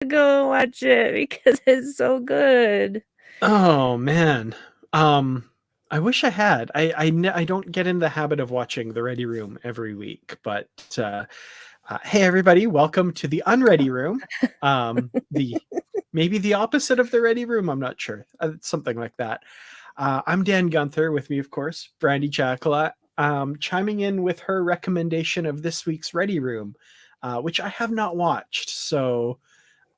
go watch it because it's so good. Oh man. I wish I had. I don't get in the habit of watching The Ready Room every week, but hey everybody, welcome to the Unready Room. The maybe the opposite of The Ready Room, I'm not sure. Something like that. I'm Dan Gunther, with me of course, Brandi Jackola, chiming in with her recommendation of this week's Ready Room, which I have not watched. So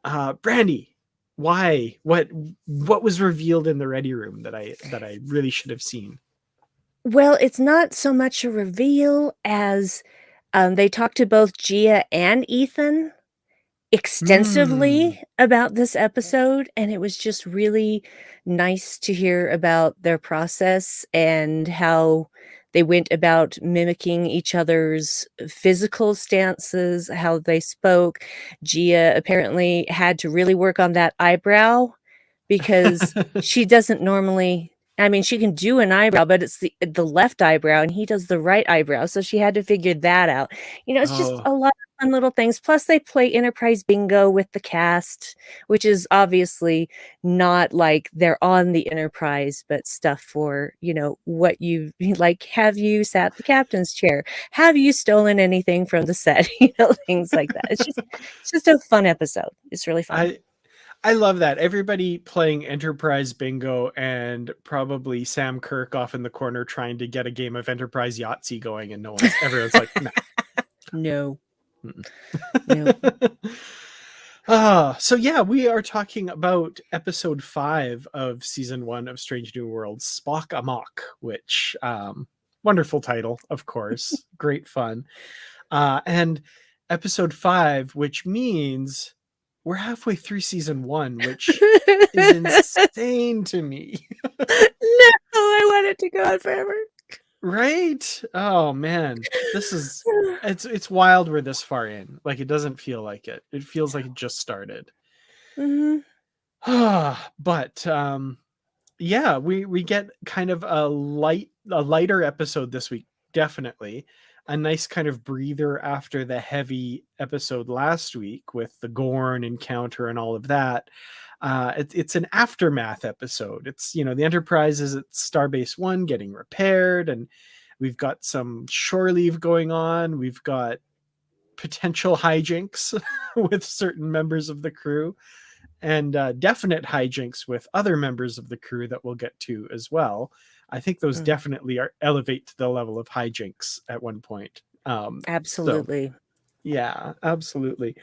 Brandi, why? What was revealed in the Ready Room that I really should have seen? Well, it's not so much a reveal as they talked to both Gia and Ethan Hmm. extensively about this episode, and it was just really nice to hear about their process and how they went about mimicking each other's physical stances, how they spoke. Gia apparently had to really work on that eyebrow because she doesn't normally, I mean, she can do an eyebrow, but it's the left eyebrow and he does the right eyebrow, so she had to figure that out. It's just Oh, a lot of fun little things. Plus they play Enterprise Bingo with the cast, which is obviously not like they're on the Enterprise, but stuff for, what you like. Have you sat the captain's chair? Have you stolen anything from the set? Things like that. It's just a fun episode. It's really fun. I I love that. Everybody playing Enterprise Bingo and probably Sam Kirk off in the corner trying to get a game of Enterprise Yahtzee going, and everyone's like, nah. No. Mm-mm. No. So yeah, we are talking about episode 5 of season 1 of Strange New Worlds, Spock Amok, which wonderful title, of course, great fun. And episode 5, which means we're halfway through season 1, which is insane to me. No, I want it to go on forever. Right? Oh man. It's wild we're this far in. Like it doesn't feel like it. It feels like it just started. Mhm. But yeah, we get kind of a lighter episode this week, definitely. A nice kind of breather after the heavy episode last week with the Gorn encounter and all of that. It's an aftermath episode. It's, the Enterprise is at Starbase One getting repaired, and we've got some shore leave going on. We've got potential hijinks with certain members of the crew, and definite hijinks with other members of the crew that we'll get to as well. I think those Mm, definitely elevate to the level of hijinks at one point. So absolutely. yeah, absolutely.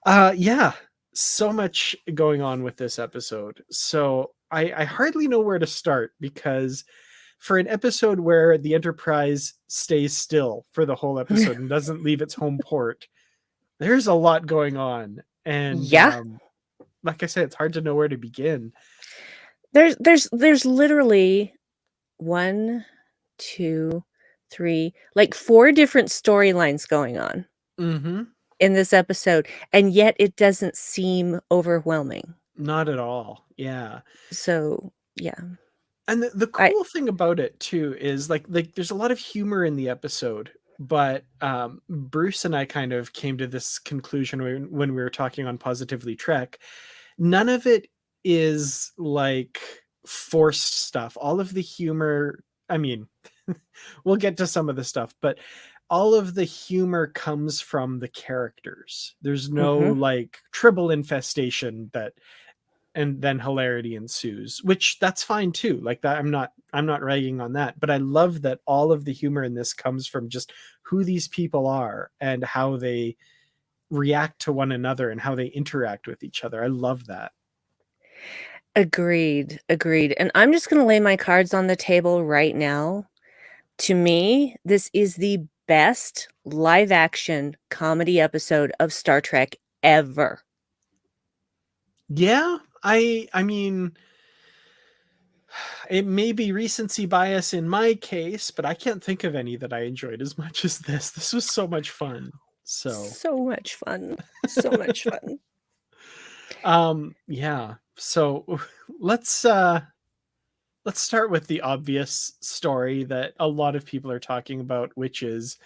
Yeah, so much going on with this episode. So I hardly know where to start, because for an episode where the Enterprise stays still for the whole episode and doesn't leave its home port, there's a lot going on. And Yeah. like I said, it's hard to know where to begin. There's literally 1, 2, 3, like 4 different storylines going on Mm-hmm. in this episode, and yet it doesn't seem overwhelming. Not at all. Yeah. So, yeah. And the I cool thing about it too is like there's a lot of humor in the episode, but Bruce and I kind of came to this conclusion when we were talking on Positively Trek. None of it is like forced stuff. All of the humor, I mean, we'll get to some of the stuff, but all of the humor comes from the characters. There's no Mhm. like tribble infestation that and then hilarity ensues, which that's fine too. Like that, I'm not ragging on that, but I love that all of the humor in this comes from just who these people are and how they react to one another and how they interact with each other. I love that. Agreed, agreed, and I'm just gonna lay my cards on the table right now. To me, this is the best live action comedy episode of Star Trek ever. Yeah, I mean, it may be recency bias in my case, but I can't think of any that I enjoyed as much as this. This was so much fun. So So much fun. So much fun. yeah. So let's let's start with the obvious story that a lot of people are talking about, which is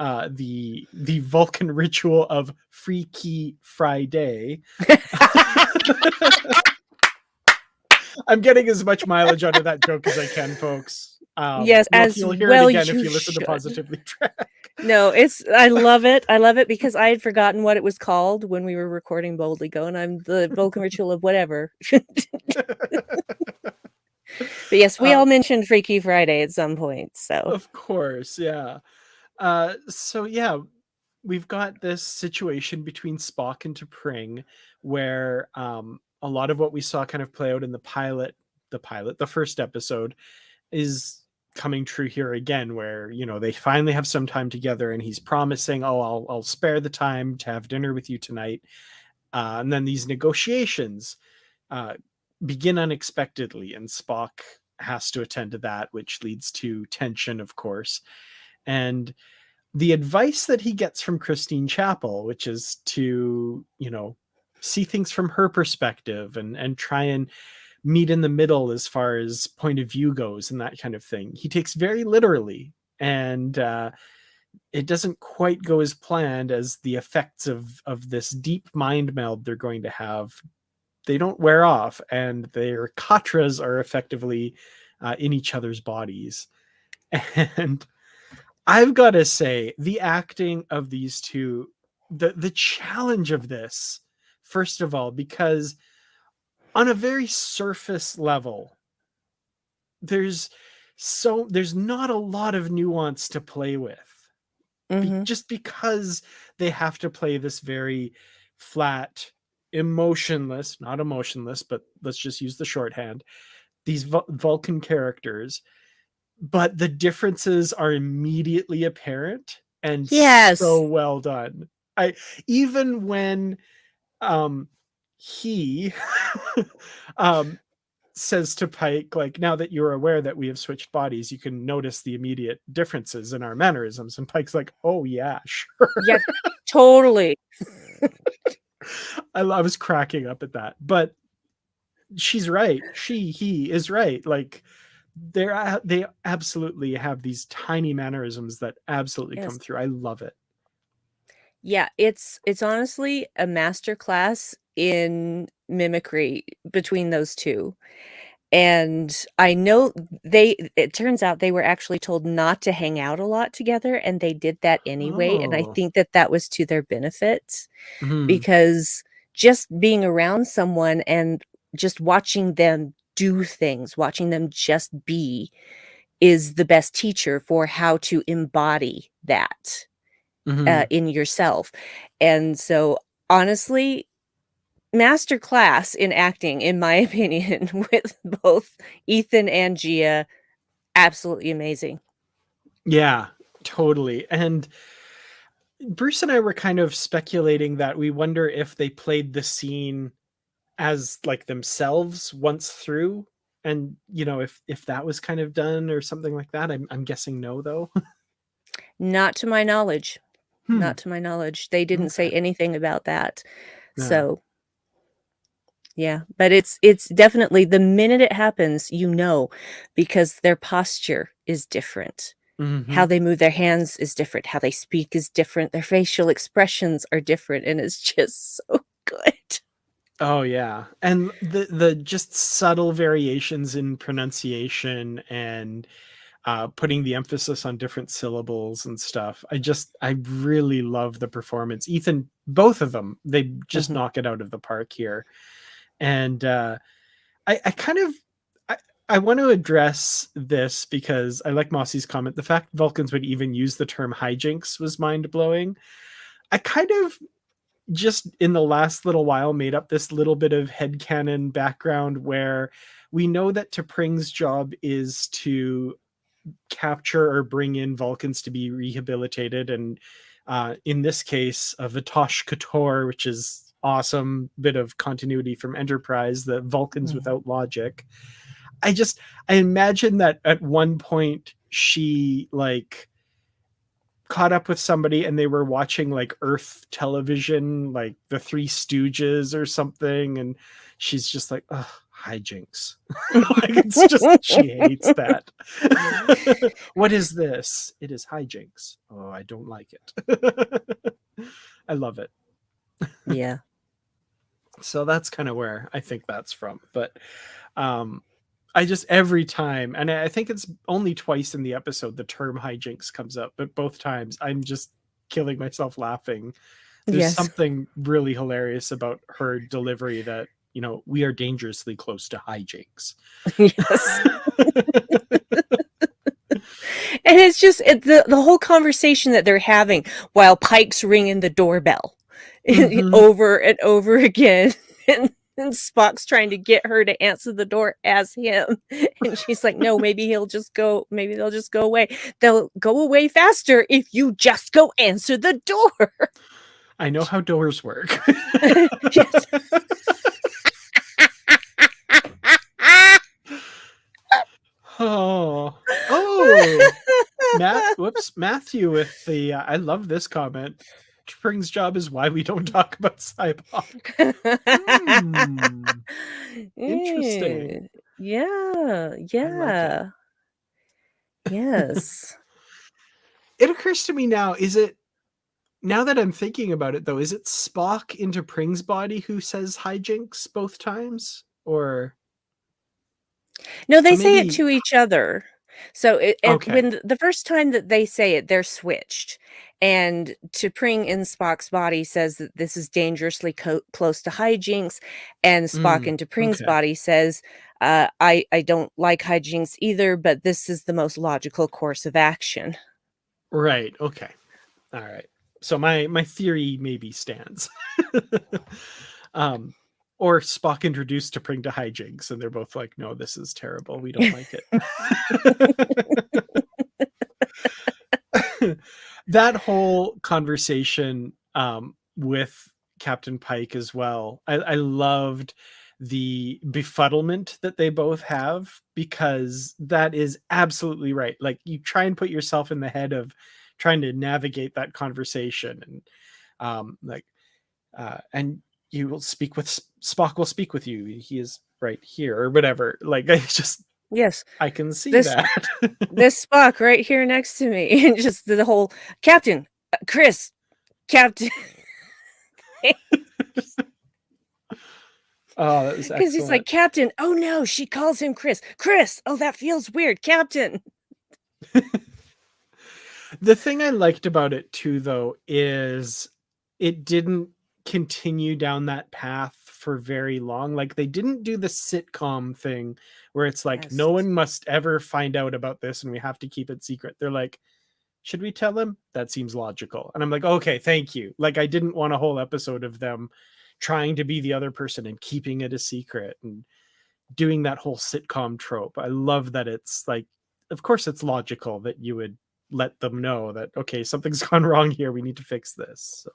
the Vulcan ritual of Freaky Friday. I'm getting as much mileage out of that joke as I can, folks. Yes, as You'll hear it well again if you you listen to should. Positively Track. No, it's I love it. I love it because I had forgotten what it was called when we were recording Boldly Go, and I'm the Vulcan ritual of whatever. But yes, we all mentioned Freaky Friday at some point, so. Of course, yeah. So yeah, we've got this situation between Spock and T'Pring where a lot of what we saw kind of play out in the first episode is coming true here again, where they finally have some time together and he's promising, oh, I'll spare the time to have dinner with you tonight. And then these negotiations uh, begin unexpectedly, and Spock has to attend to that, which leads to tension, of course. And the advice that he gets from Christine Chapel, which is to, see things from her perspective and try and meet in the middle as far as point of view goes and that kind of thing, he takes very literally. And it doesn't quite go as planned, as the effects of this deep mind meld they're going to have, they don't wear off, and their katras are effectively in each other's bodies. And I've got to say, the acting of these two, the challenge of this, first of all, because on a very surface level, there's not a lot of nuance to play with, Mhm. just because they have to play this very flat, emotionless, not emotionless, but let's just use the shorthand, these Vulcan characters, but the differences are immediately apparent and so Yes. well done. I Even when um he um says to Pike, like, now that you're aware that we have switched bodies, you can notice the immediate differences in our mannerisms. And Pike's like, oh yeah, sure. Yeah, totally. I was cracking up at that, but she's right. He is right. Like, they absolutely have these tiny mannerisms that absolutely come Yes. through. I love it. Yeah, it's honestly a master class in mimicry between those 2. And I know it turns out they were actually told not to hang out a lot together, and they did that anyway, and I Oh. think that that was to their benefit, Mhm. because just being around someone and just watching them do things, watching them just be, is the best teacher for how to embody that, Mhm. in yourself. And so, honestly, master class in acting, in my opinion, with both Ethan and Gia, absolutely amazing. Yeah, totally. And Bruce and I were kind of speculating that we wonder if they played the scene as like themselves once through, and if that was kind of done or something like that. I'm guessing no, though. Not to my knowledge. Hmm. Not to my knowledge. They didn't say Okay. anything about that. Yeah. So, yeah, but it's definitely the minute it happens, because their posture is different. How Hmm. they move their hands is different, how they speak is different, their facial expressions are different, and it's just so good. Oh yeah, and the just subtle variations in pronunciation and putting the emphasis on different syllables and stuff. I really love the performance. Ethan, both of them, they just Mhm. knock it out of the park here. And I kind of I, I want to address this because I like Mossy's comment. The fact Vulcans would even use the term hijinks was mind blowing. I kind of just in the last little while made up this little bit of headcanon background where we know that T'Pring's job is to capture or bring in Vulcans to be rehabilitated, and in this case, a Vatosh Kator, which is awesome bit of continuity from Enterprise, the Vulcans Mhm. without logic. I imagine that at one point she like caught up with somebody and they were watching like Earth television, like the Three Stooges or something, and she's just like, ugh, hijinks. Like, it's just, she hates that. What is this? It is hijinks. Oh, I don't like it. I love it. Yeah. So that's kind of where I think that's from. But um I just, every time, and I think it's only twice in the episode the term hijinks comes up, but both times I'm just killing myself laughing. There's Yes. something really hilarious about her delivery that, we are dangerously close to hijinks. Yes. And it's just the whole conversation that they're having while Pike's ringing the doorbell Mm-hmm. over and over again. And Spock's trying to get her to answer the door as him. And she's like, no, maybe they'll just go away. They'll go away faster if you just go answer the door. I know how doors work. Yes. Oh, Matthew with the I love this comment. Spring's job is why we don't talk about Cyborg. Interesting. Yeah, I like it. yeah. Yes. It occurs to me now, now that I'm thinking about it though, is it Spock into Pring's body who says hijinks both times? Or No, they say it maybe, to each other. So okay. when the first time that they say it, they're switched. And T'Pring in Spock's body says that this is dangerously close to hijinks, and Spock in T'Pring's Okay. body says, I don't like hijinks either, but this is the most logical course of action." Right. Okay. All right. So my theory maybe stands. um, or Spock introduced T'Pring to hijinks, and they're both like, "No, this is terrible. We don't like it." That whole conversation with Captain Pike as well. I loved the befuddlement that they both have, because that is absolutely right. Like, you try and put yourself in the head of trying to navigate that conversation, and and you will speak with Spock will speak with you. He is right here, or whatever. Like, Yes. I can see This that. this Spock right here next to me. And just the whole Captain, Chris, Captain. Oh, that was Because he's like, excellent. Captain. Oh no, she calls him Chris. Chris. Oh, that feels weird. Captain. The thing I liked about it too, though, is it didn't continue down that path for very long. Like, they didn't do the sitcom thing where it's like, Yes. no one must ever find out about this and we have to keep it secret. They're like, should we tell him? That seems logical. And I'm like, okay, thank you. Like, I didn't want a whole episode of them trying to be the other person and keeping it a secret and doing that whole sitcom trope. I love that it's like, of course it's logical that you would let them know that, okay, something's gone wrong here. We need to fix this. So.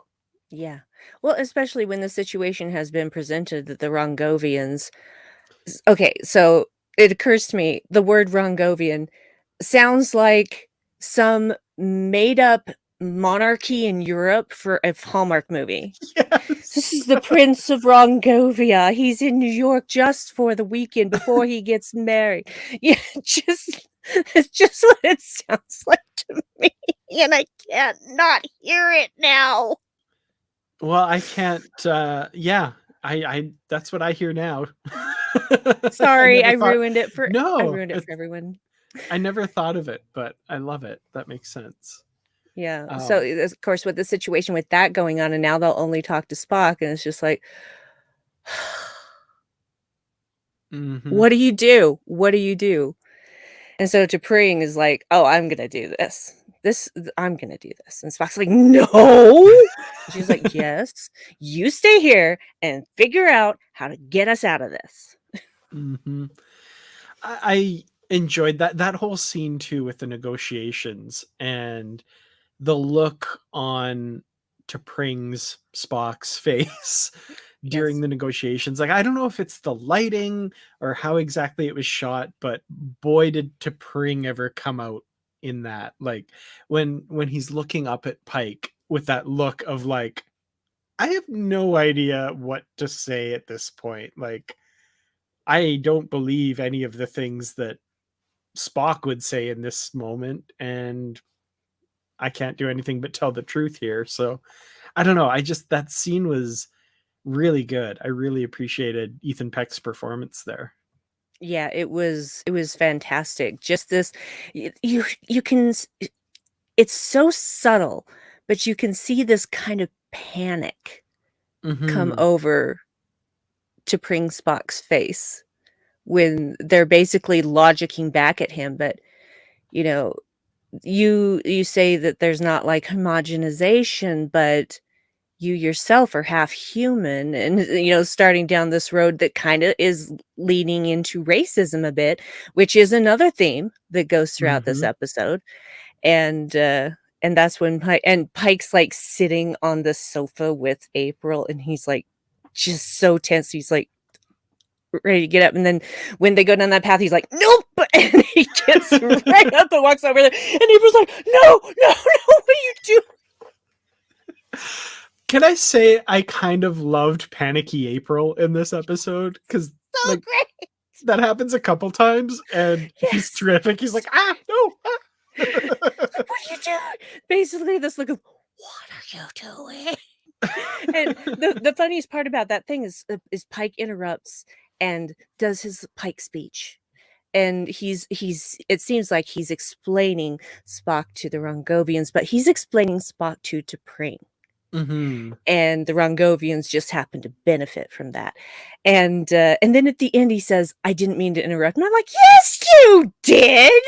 Yeah. Well, especially when the situation has been presented that the Rongovians. Okay, so it occurs to me the word Rongovian sounds like some made up monarchy in Europe for a Hallmark movie. This Yes. is the Prince of Rongovia. He's in New York just for the weekend before he gets married. Yeah, it's just what it sounds like to me, and I can't not hear it now. Well, I can't. Yeah, I. That's what I hear now. I Sorry, never thought. I No, ruined it for everyone. I never thought of it, but I love it. That makes sense. Yeah, so, Um, of course, with the situation with that going on, and now they'll only talk to Spock, and it's just like, mhm. "What do you do? What do you do?" And so T'Pring is like, "Oh, I'm gonna do this. I'm gonna do this." And Spock's like, "No!" And she's like, "Yes, you stay here and figure out how to get us out of this." Mhm. I enjoyed that whole scene too, with the negotiations and the look on T'Pring's Spock's face during Yes. the negotiations. Like, I don't know if it's the lighting or how exactly it was shot, but boy, did T'Pring ever come out in that. Like, when he's looking up at Pike with that look of like, I have no idea what to say at this point. Like, I don't believe any of the things that Spock would say in this moment, and I can't do anything but tell the truth here. So I don't know. I just that scene was really good. I really appreciated Ethan Peck's performance there. Yeah, it was fantastic. Just this, you can it's so subtle, but you can see this kind of panic come Mm-hmm. over to Pring Spock's face when they're basically logicking back at him. But you know, you say that there's not like homogenization, but you yourself are half human, and starting down this road that kind of is leaning into racism a bit, which is another theme that goes throughout this Mm-hmm. episode. And that's when Pike's like sitting on the sofa with April, and he's like just so tense. He's like ready to get up, and then when they go down that path, he's like, "Nope!" And he gets right up and walks over there, and April's like, "No, no, no! What are you doing?" Can I say I kind of loved Panicky April in this episode? Because So like great. that happens a couple times, and he's Yes. terrific. He's like, ah, no. Like, "What are you doing?" Basically, this look of, "What are you doing?" And the funniest part about that thing is Pike interrupts and does his Pike speech. And he's it seems like he's explaining Spock to the Rongovians, but he's explaining Spock to Pring. Mm-hmm. And the Rongovians just happen to benefit from that. And then at the end he says, "I didn't mean to interrupt." And I'm like, "Yes, you did!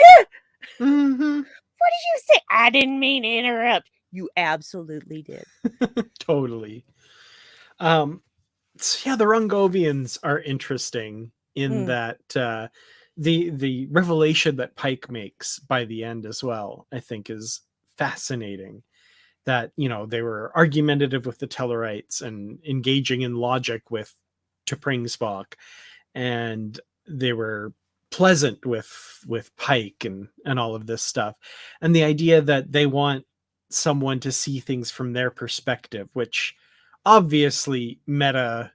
Mm-hmm. What did you say?" "I didn't mean to interrupt." You absolutely did. Totally. So yeah, the Rungovians are interesting in Mm, that the revelation that Pike makes by the end as well, I think, is fascinating. That they were argumentative with the Tellarites and engaging in logic with T'Pring Spock, and they were pleasant with Pike and all of this stuff, and the idea that they want someone to see things from their perspective, which obviously meta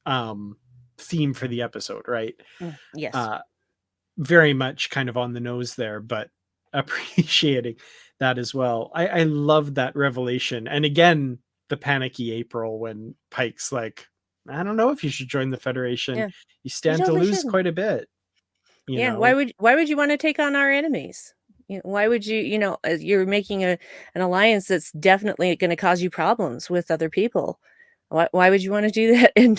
um theme for the episode, right? yes. uh Very much kind of on the nose there, but appreciating that as well. I love that revelation. And again, the panicky April when Pike's like, I don't know if you should join the Federation. Yeah. You You stand to totally lose shouldn't. quite a bit, you Yeah, know? why would you wanna take on our enemies? Why would you you're making an alliance that's definitely gonna cause you problems with other people. Why would you wanna do that? And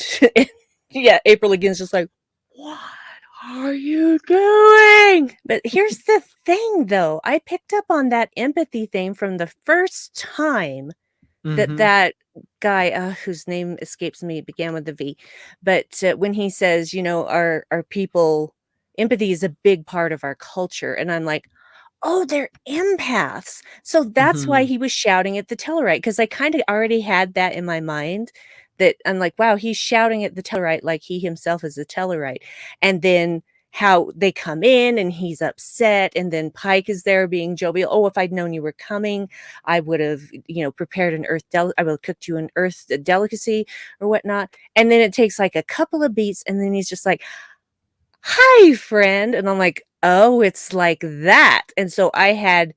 yeah, April again's just like, "What are you doing?" But here's the thing, though, I picked up on that empathy thing from the first time Mm-hmm. that guy, whose name escapes me, began with a V, but, when he says, "Our people empathy is a big part of our culture," and I'm like, "Oh, they're empaths." So that's why Mm-hmm. he was shouting at the Tellarite, because I kinda already had that in my mind, that I'm like, "Wow, he's shouting at the Tellarite like he himself is a Tellarite." And then how they come in and he's upset, and then Pike is there being jovial, "Oh, if I'd known you were coming, I would have, prepared an I would have cooked you an earth delicacy," or whatnot. And then it takes, like, a couple of beats, and then he's just like, "Hi, friend," and I'm like, "Oh, it's like that." And so I had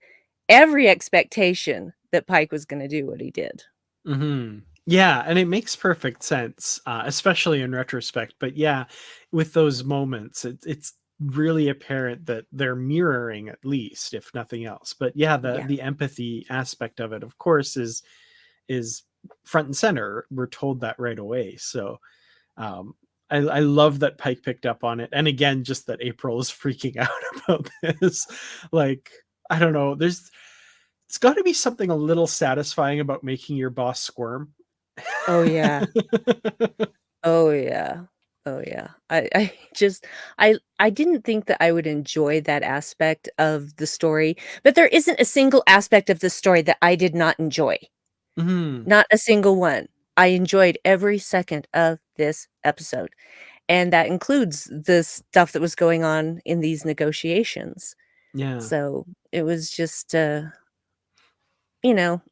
every expectation that Pike was gonna do what he did. Mm-hmm. Yeah, and it makes perfect sense, especially in retrospect. But yeah, with those moments, it's really apparent that they're mirroring, at least, if nothing else. But yeah, the Yeah. the empathy aspect of it, of course, is front and center. We're told that right away. So um, I love that Pike picked up on it, and again, just that April is freaking out about this. Like, I don't know. It's got to be something a little satisfying about making your boss squirm. Oh, yeah. Oh, yeah. Oh, yeah. I just I didn't think that I would enjoy that aspect of the story, but there isn't a single aspect of the story that I did not enjoy. Mhm. Not a single one. I enjoyed every second of this episode, and that includes the stuff that was going on in these negotiations. Yeah. So, it was just, it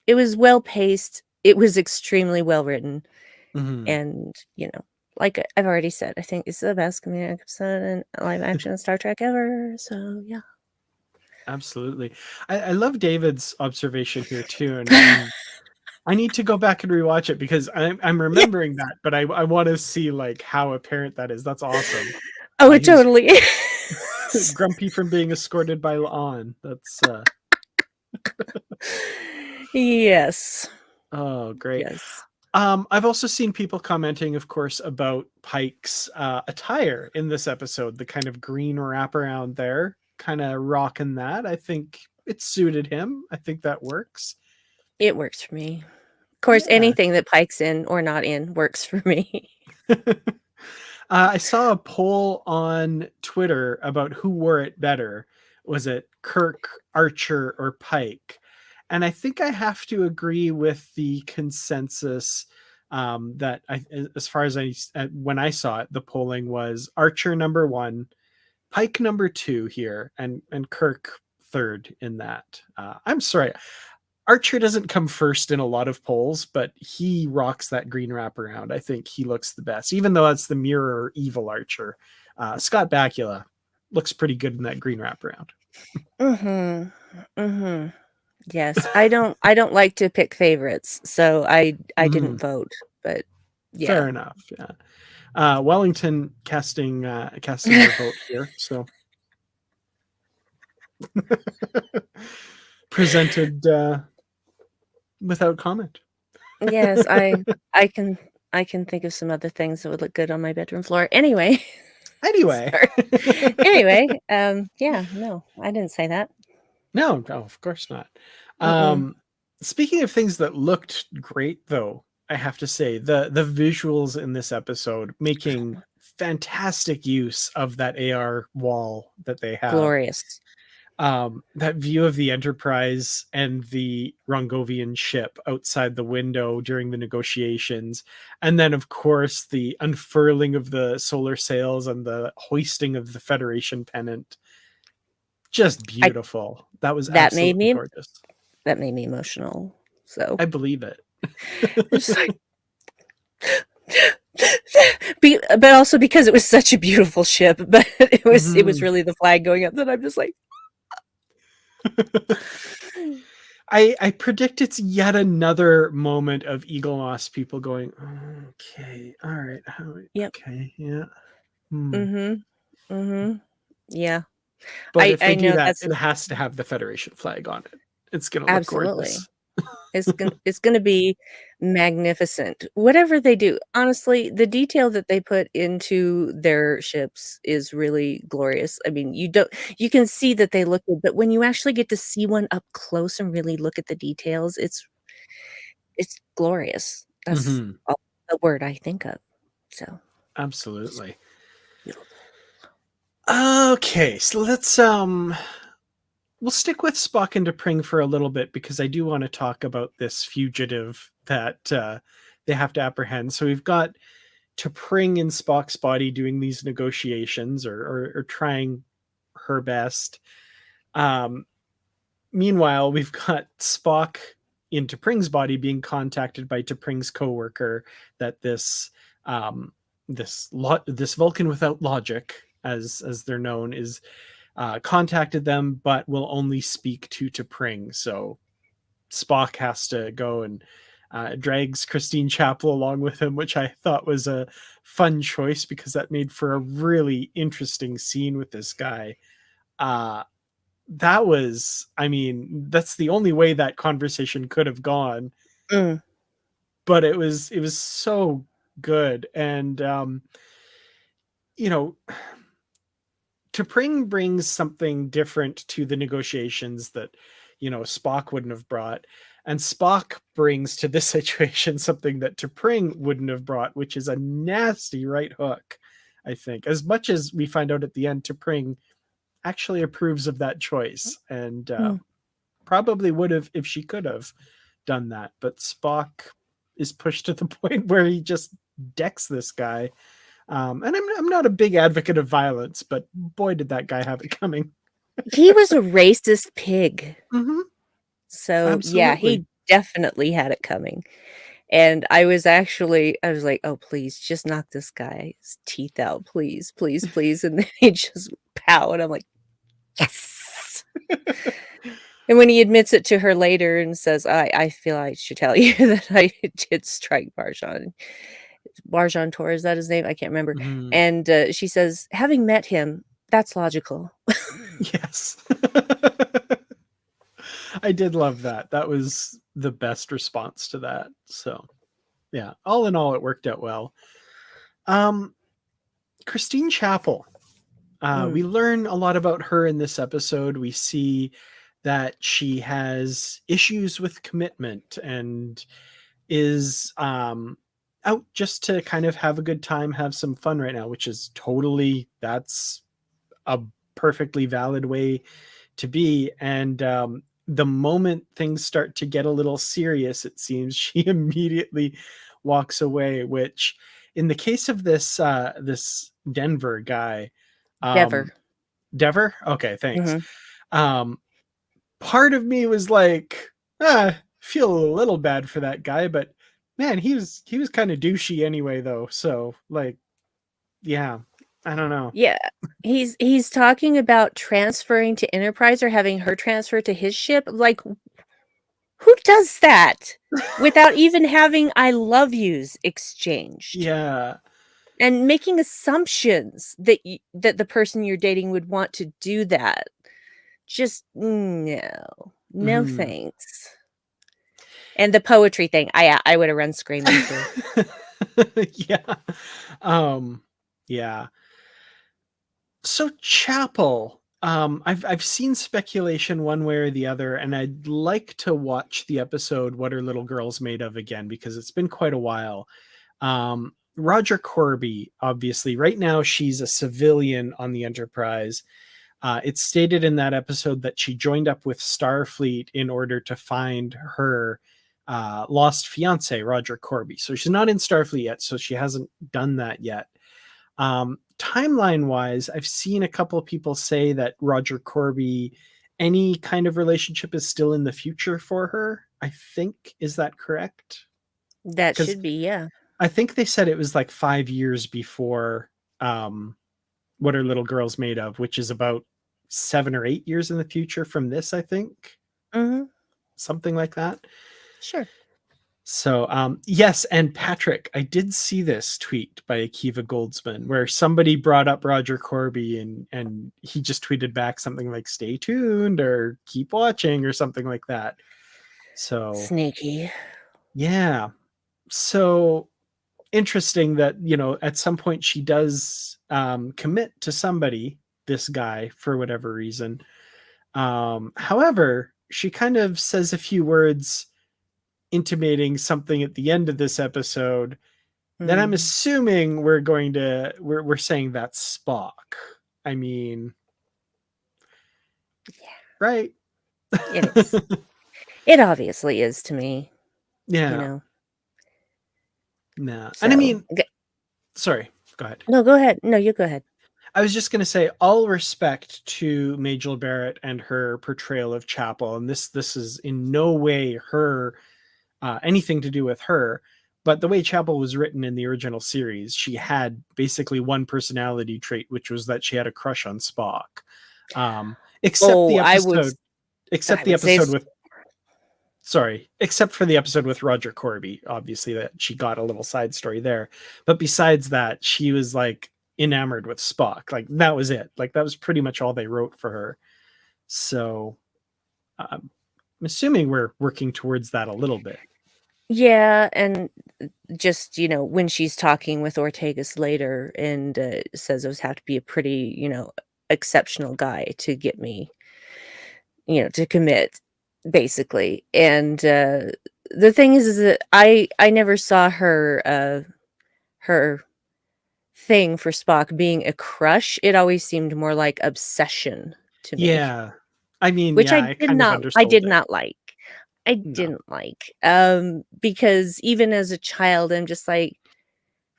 was well paced, it was extremely well written, Mhm. and, like I've already said, I think it's the best comedic episode in live action Star Trek ever. So yeah. Absolutely. I love David's observation here too, and I need to go back and rewatch it because I'm Yeah. remembering that, but I want to see like how apparent that is. That's awesome. Oh, it He's totally is. grumpy from being escorted by La'an. That's Yes. oh great. Yes. I've also seen people commenting, of course, about Pike's attire in this episode, the kind of green wraparound there, kind of rocking that. I think it suited him. I think that works. It works for me. Of course, Yeah. anything that Pike's in or not in works for me. I saw a poll on Twitter about who wore it better. Was it Kirk, Archer, or Pike? And I think I have to agree with the consensus that as far as when I saw it, the polling was Archer number one, Pike number two here, and Kirk third in that. I'm sorry, Archer doesn't come first in a lot of polls, but he rocks that green wraparound. I think he looks the best, even though that's the mirror evil Archer. Scott Bakula looks pretty good in that green wraparound. Mhm. Mhm. Yes. I don't like to pick favorites, so I didn't Mm, vote, but yeah. fair enough. Yeah. Wellington casting their vote here, so presented without comment. Yes, I can think of some other things that would look good on my bedroom floor. Anyway, Anyway, sorry. Anyway, yeah, no, I didn't say that. no, of course not. Mm-mm. Speaking of things that looked great, though, I have to say the visuals in this episode making fantastic use of that AR wall that they have. Glorious. That view of the Enterprise and the Rongovian ship outside the window during the negotiations, and then of course the unfurling of the solar sails and the hoisting of the Federation pennant. Just I beautiful. That was that made absolutely me gorgeous. that made me emotional. So, I believe it. it's just like but also because it was such a beautiful ship, but it was Mhm. really the flag going up that I'm just like, I predict it's yet another moment of Eagle Moss people going, okay, all right, yep. okay, yeah. Hmm. Mhm. Mhm. Yeah. But if they I do know that, that's it has to have the Federation flag on it. It's gonna look absolutely. gorgeous. It's gonna be magnificent. Whatever they do, honestly, the detail that they put into their ships is really glorious. I mean, you can see that they look good, but when you actually get to see one up close and really look at the details, it's glorious. That's Mhm. all the word I think of. So, just Absolutely. beautiful. Okay, so let's we'll stick with Spock and T'Pring for a little bit because I do want to talk about this fugitive that they have to apprehend. So we've got T'Pring in Spock's body doing these negotiations or trying her best. Um, Meanwhile, we've got Spock in T'Pring's body being contacted by T'Pring's coworker that this Vulcan without logic, as they're known, is contacted them, but will only speak to T'Pring. So Spock has to go and drags Christine Chapel along with him, which I thought was a fun choice because that made for a really interesting scene with this guy. That was, I mean, that's the only way that conversation could have gone, Mm, but it was so good. And you know, T'Pring brings something different to the negotiations that, Spock wouldn't have brought. And Spock brings to this situation something that T'Pring wouldn't have brought, which is a nasty right hook, I think. As much as we find out at the end, T'Pring actually approves of that choice and mm. probably would have if she could have done that. But Spock is pushed to the point where he just decks this guy. And I'm not a big advocate of violence, but boy, did that guy have it coming. He was a racist pig. Hmm. So, yeah, Absolutely. he definitely had it coming. And I was like, "Oh, please, just knock this guy's teeth out, please, please, please." And then he just pow, and I'm like, "Yes!" And when he admits it to her later and says, I feel I should tell you that I did strike Barjan Tor, is that his name? I can't remember. Mhm. And, she says, "Having met him, that's logical." Yes. I did love that. That was the best response to that. So, yeah, all in all, it worked out well. Um, Christine Chapel. We Mm, learn a lot about her in this episode. We see that she has issues with commitment and is out just to kind of have a good time, have some fun right now, which is totally, that's a perfectly valid way to be. And the moment things start to get a little serious, it seems she immediately walks away. Which, in the case of this Denver guy, Dever. um, Dever. Okay, thanks. Mhm. Um, Part of me was like, feel a little bad for that guy, but man, he was kind of douchey anyway, though. So like, yeah, I don't know. Yeah. He's talking about transferring to Enterprise or having her transfer to his ship. Like, who does that without even having "I love yous" exchanged? Yeah. And making assumptions that the person you're dating would want to do that. Just no. No, Hmm. thanks. And the poetry thing, I would have run screaming too. Yeah. Um, yeah. So Chapel, I've seen speculation one way or the other, and I'd like to watch the episode "What Are Little Girls Made of" again because it's been quite a while. Roger Corby, obviously, right now she's a civilian on the Enterprise. It's stated in that episode that she joined up with Starfleet in order to find her lost fiance, Roger Corby. So she's not in Starfleet yet, so she hasn't done that yet. Timeline wise, I've seen a couple of people say that Roger Corby, any kind of relationship is still in the future for her. I think, is that correct? That Because should be, yeah. I think they said it was like 5 years before um, What Are Little Girls Made Of, which is about 7 or 8 years in the future from this, I think. Mhm. Something like that. Sure. So, yes, and Patrick, I did see this tweet by Akiva Goldsman where somebody brought up Roger Corby and he just tweeted back something like "Stay tuned" or "Keep watching" or something like that. So, Sneaky. yeah. So interesting that at some point she does commit to somebody, this guy, for whatever reason. However, she kind of says a few words intimating something at the end of this episode that I'm Mhm. assuming we're saying that's Spock. I mean, Yeah, right? it is. It obviously is to me, you Yeah. know? Nah. And I So, mean, sorry, go ahead. no, go ahead. No, you go ahead. I was just going to say all respect to Majel Barrett and her portrayal of Chapel, and this is in no way her anything to do with her. But the way Chapel was written in the original series, she had basically one personality trait, which was that she had a crush on Spock. Um, except Oh, the episode, except I the would say episode s with sorry, except for the episode with Roger Corby, obviously that she got a little side story there. But besides that, she was like enamored with Spock. Like that was it. Like that was pretty much all they wrote for her. So I'm assuming we're working towards that a little bit. yeah, and just, when she's talking with Ortegas later and, says it would have to be a pretty, exceptional guy to get me, to commit, basically. And, the thing is that I never saw her thing for Spock being a crush. It always seemed more like obsession to me, Yeah. I mean, which yeah, I kind of I undersold did it. not like. I No. didn't like, because even as a child, I'm just like,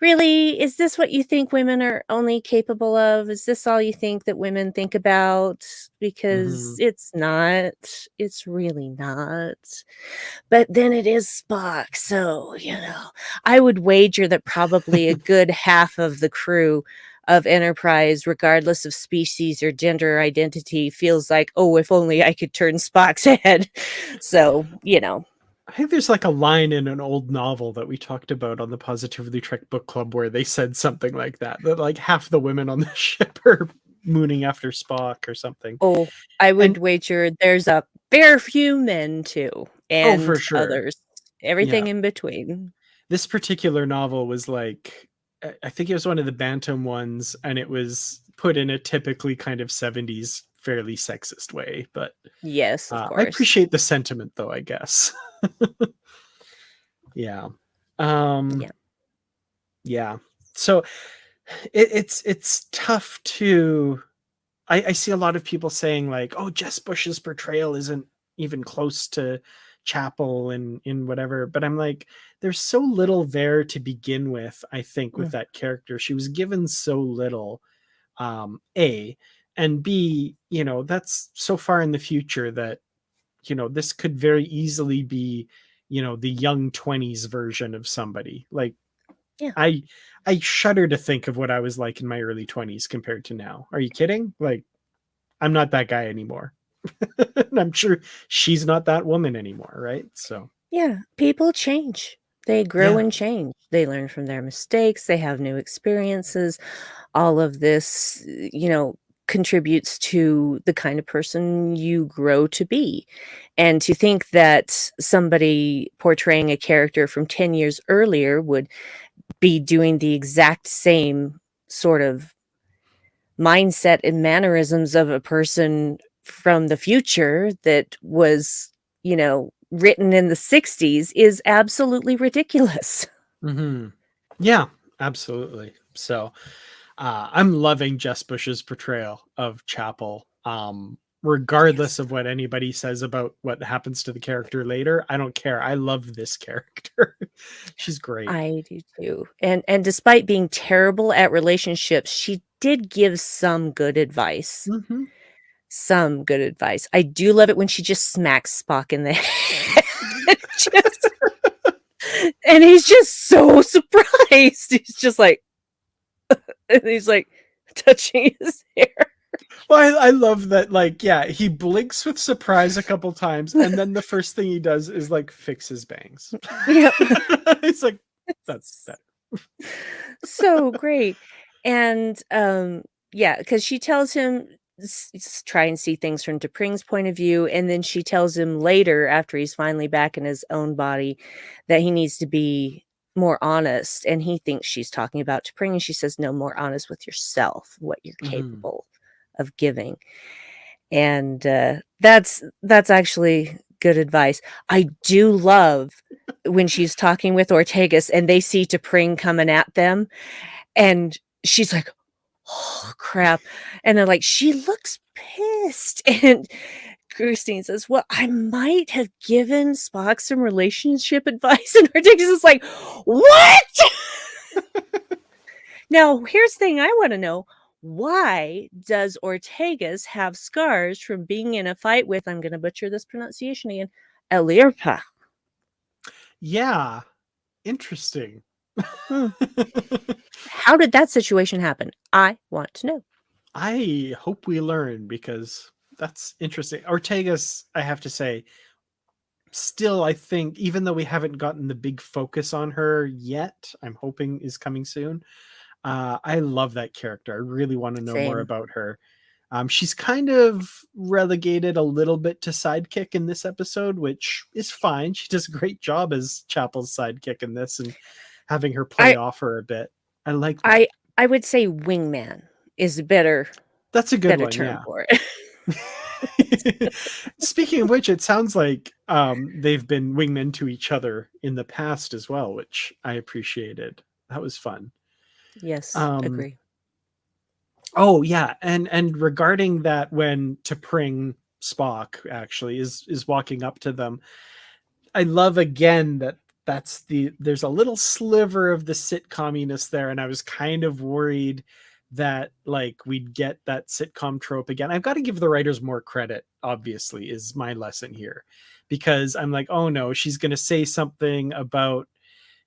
really, is this what you think women are only capable of? Is this all you think that women think about? Because Mhm. it's not. It's really not. But then it is Spock, so, I would wager that probably a good half of the crew of Enterprise, regardless of species or gender identity, feels like, "Oh, if only I could turn Spock's head." So, I think there's like a line in an old novel that we talked about on the Positively Trek book club where they said something like that, that like half the women on the ship are mooning after Spock or something. oh, I would And wager there's a fair few men too, oh, for and sure. others, Yeah. everything in between. This particular novel was like, I think it was one of the Bantam ones, and it was put in a typically kind of 70s, fairly sexist way. But Yes, of I course. appreciate the sentiment, though, I guess. Yeah. Um, Yeah. yeah. So it's tough to. I see a lot of people saying like, "Oh, Jess Bush's portrayal isn't even close to Chapel in whatever," but I'm like, there's so little there to begin with. I think with Mm, that character, she was given so little. A and B, that's so far in the future that this could very easily be the young 20s version of somebody. Like yeah. I I shudder to think of what I was like in my early 20s compared to now. Are you kidding? Like I'm not that guy anymore. And I'm sure she's not that woman anymore, right? So, Yeah, people change. They grow yeah. and change. They learn from their mistakes, they have new experiences. All of this, contributes to the kind of person you grow to be. And to think that somebody portraying a character from 10 years earlier would be doing the exact same sort of mindset and mannerisms of a person from the future that was, written in the '60s is absolutely ridiculous. Mhm. Yeah, absolutely. So, I'm loving Jess Bush's portrayal of Chapel. Regardless Yes. of what anybody says about what happens to the character later, I don't care. I love this character. She's great. I do too. And despite being terrible at relationships, she did give some good advice. Mhm. Some good advice. I do love it when she just smacks Spock in the head. Just and he's just so surprised. He's just like and he's like touching his hair. Well, I love that, like, yeah, he blinks with surprise a couple times, and then the first thing he does is like fix his bangs. Yep. It's like that's It's that. so great. And, yeah, because she tells him try and see things from T'Pring's point of view, and then she tells him later, after he's finally back in his own body, that he needs to be more honest, and he thinks she's talking about T'Pring, and she says, "No, more honest with yourself, what you're Mhm. capable of giving." And, that's actually good advice. I do love when she's talking with Ortegas and they see T'Pring coming at them, and she's like, "Oh, crap," and they're like, "She looks pissed," and Christine says, "Well, I might have given Spock some relationship advice," and Ortegas is like, "What?" Now, here's the thing I wanna know. Why does Ortegas have scars from being in a fight with, I'm gonna butcher this pronunciation again, Elirpa? Yeah, interesting. Hmm. How did that situation happen? I want to know. I hope we learn because that's interesting. Ortega's, I have to say, still, I think, even though we haven't gotten the big focus on her yet, I'm hoping is coming soon. I love that character. I really want to know more Same. about her. She's kind of relegated a little bit to sidekick in this episode, which is fine. She does a great job as Chapel's sidekick in this and having her play I off her a bit. I like that. I I would say wingman is a That's a good better one, term yeah. for it. Speaking of which, it sounds like they've been wingmen to each other in the past as well, which I appreciated. That was fun. Yes, Um, agree. oh yeah, and regarding that, when T'Pring Spock actually is walking up to them, I love again that there's a little sliver of the sitcominess there, and I was kind of worried that like we'd get that sitcom trope again. I've got to give the writers more credit, obviously, is my lesson here, because I'm like, oh no, she's going to say something about,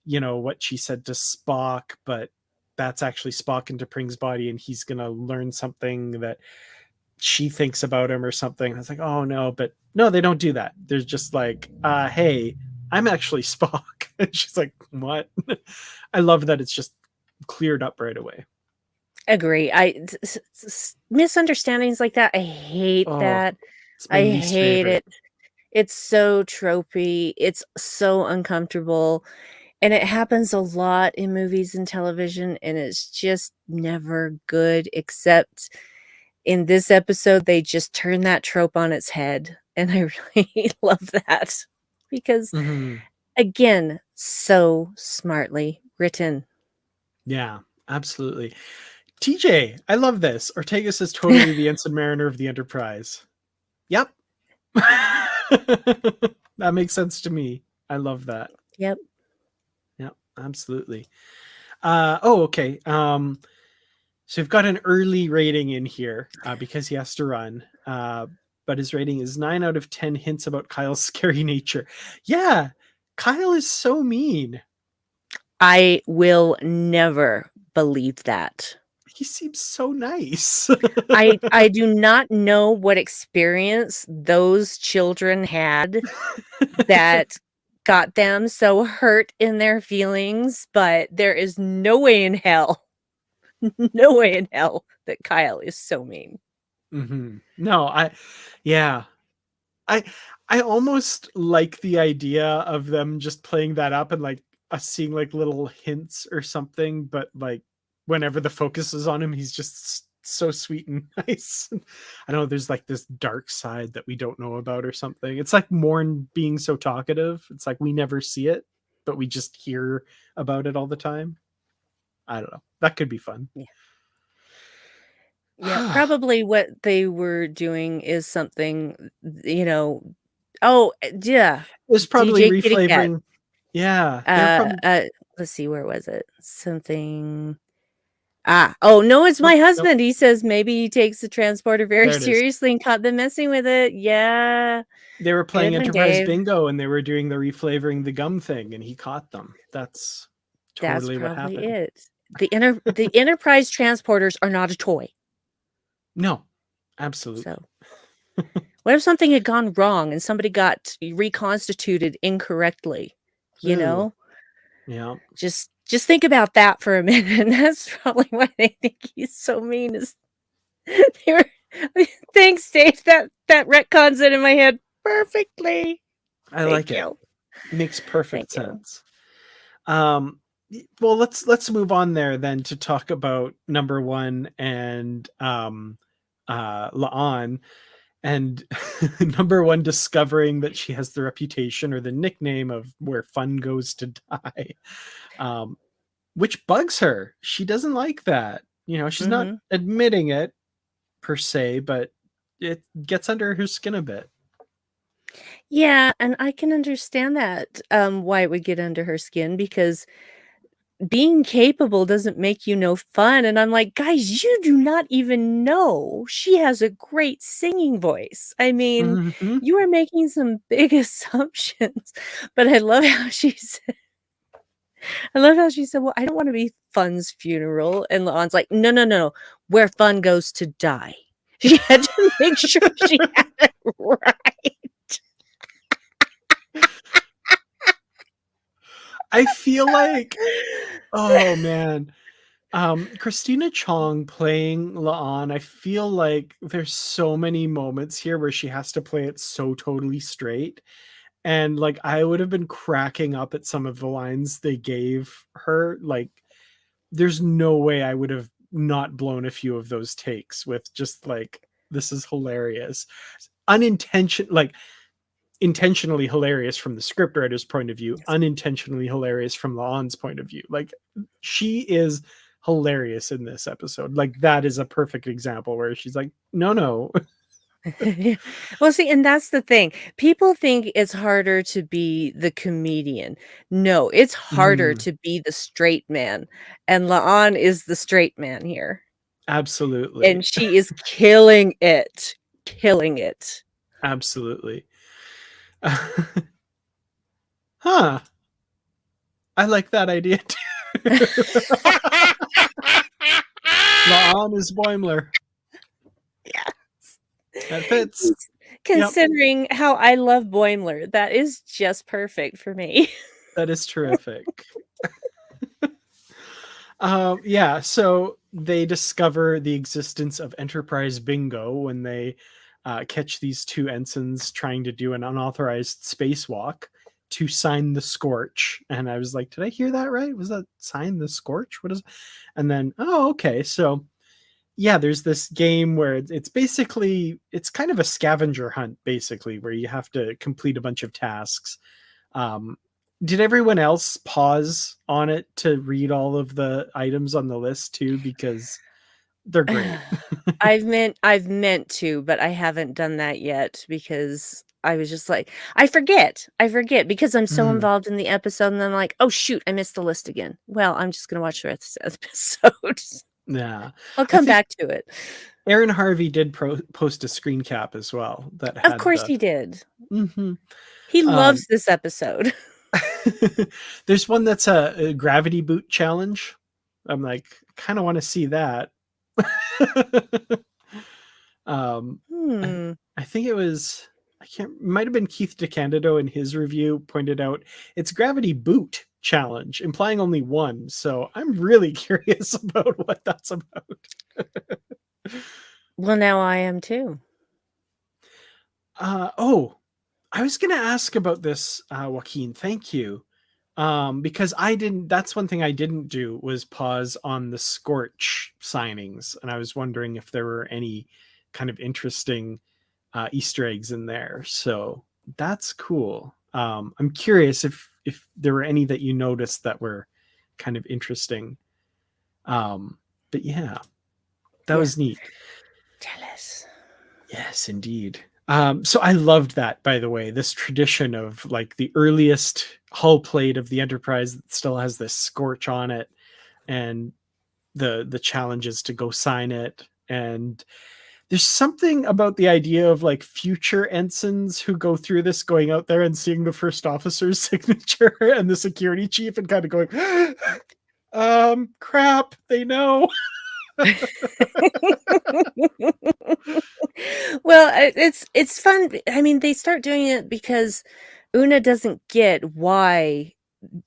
what she said to Spock, but that's actually Spock into Pring's body, and he's going to learn something that she thinks about him or something. I was like, oh no, but no, they don't do that. There's just like, hey, I'm actually Spock. And she's like, what? I love that it's just cleared up right away. Agree. Misunderstandings like that, I hate Oh, that. it's my I least hate favorite. it. It's so tropey. It's so uncomfortable. And it happens a lot in movies and television, and it's just never good, except in this episode, they just turn that trope on its head, and I really love that because, Mm-hmm. again, so smartly written. Yeah, absolutely. TJ, I love this. Ortegas is totally the ensign mariner of the Enterprise. Yep. That makes sense to me. I love that. Yep. Yeah, absolutely. Okay. So we've got an early rating in here because he has to run. But his rating is 9 out of 10 hints about Kyle's scary nature. Yeah, Kyle is so mean. I will never believe that. He seems so nice. I do not know what experience those children had that got them so hurt in their feelings, but there is no way in hell, no way in hell that Kyle is so mean. Mm-hmm. No, yeah, I, I almost like the idea of them just playing that up and like us seeing like little hints or something, but like whenever the focus is on him, he's just so sweet and nice. I know there's like this dark side that we don't know about or something. It's like Morn being so talkative. It's like we never see it, but we just hear about it all the time. I don't know. That could be fun. Yeah. Yeah, probably what they were doing is something, you know oh, yeah, It was probably DJ Kitty Cat. reflavoring. Yeah, they're Uh, probably uh, let's see, where was it? Something oh, no, it's my nope, nope. husband. He says maybe he takes the transporter very There it is. seriously and caught them messing with it. Yeah. They were playing Good one, Enterprise Dave. Bingo and they were doing the reflavoring the gum thing and he caught them. That's That's totally what probably happened. it. The Enterprise transporters are not a toy. No, absolutely. So, what if something had gone wrong and somebody got reconstituted incorrectly? You Ooh, know? yeah. Just think about that for a minute. And that's probably why they think he's so mean is they were thanks, Dave. That retcons it in my head perfectly. I like Thank it. you. Makes Thank perfect you. sense. Well, let's move on there then to talk about number one and La'an, and number one discovering that she has the reputation or the nickname of where fun goes to die, which bugs her. She doesn't like that. She's not Mhm. admitting it per se, but it gets under her skin a bit. Yeah, and I can understand that, why it would get under her skin because being capable doesn't make you no fun, and I'm like, "Guys, you do not even know she has a great singing voice." I mean, Mm-hmm. you are making some big assumptions, but I love how she said, "Well, I don't wanna be Fun's funeral," and La'an's like, "No, no, no, where Fun goes to die." She had to make sure she had it right. I feel like, oh man, Christina Chong playing La'an, I feel like there's so many moments here where she has to play it so totally straight. And like I would have been cracking up at some of the lines they gave her. Like there's no way I would have not blown a few of those takes with just like, this is hilarious. Like intentionally hilarious from the scriptwriter's point of view, unintentionally hilarious from La'an's point of view. Like she is hilarious in this episode. Like that is a perfect example where she's like, no, no. Yeah. Well, see, and that's the thing. People think it's harder to be the comedian. No, it's harder Mm, to be the straight man, and La'an is the straight man here, absolutely. and she is killing it. Killing it. Absolutely. Huh. I like that idea too. Laan is Boimler. Yes. That fits. Yep. Considering how I love Boimler, that is just perfect for me. That is terrific. Yeah, so they discover the existence of Enterprise Bingo when they catch these two ensigns trying to do an unauthorized spacewalk to sign the Scorch. And I was like, did I hear that right? Was that sign the Scorch? What is? And then, oh, okay. So yeah, there's this game where it's basically it's kind of a scavenger hunt, basically, where you have to complete a bunch of tasks. um, did everyone else pause on it to read all of the items on the list too? Because they're great. I've meant to, but I haven't done that yet because I was just like, I forget because I'm so Mm, involved in the episode, and I'm like, "Oh, shoot, I missed the list again." Well, I'm just gonna watch the rest of the episode. yeah, I'll I come think back to it. Aaron Harvey did post a screen cap as well that Of had course the. he did. Mhm. He um, loves this episode. there's one that's a gravity boot challenge. I'm like, kind of want to see that. um, I, Hmm. I think it was I can't might have been Keith DeCandido in his review pointed out it's gravity boot challenge, implying only one. So I'm really curious about what that's about. Well, now I am too. Oh, I was gonna ask about this, Joaquin. Thank you. Because I didn't. That's one thing I didn't do was pause on the Scorch signings, and I was wondering if there were any kind of interesting Easter eggs in there. So that's cool. I'm curious if there were any that you noticed that were kind of interesting. But yeah, that Yeah. was neat. Tell us. Yes, indeed. So I loved that, by the way, this tradition of like the earliest hull plate of the Enterprise that still has this scorch on it, and the challenges to go sign it. And there's something about the idea of like future ensigns who go through this, going out there and seeing the first officer's signature and the security chief and kind of going, crap, they know. Well, it's fun. I mean, they start doing it because Una doesn't get why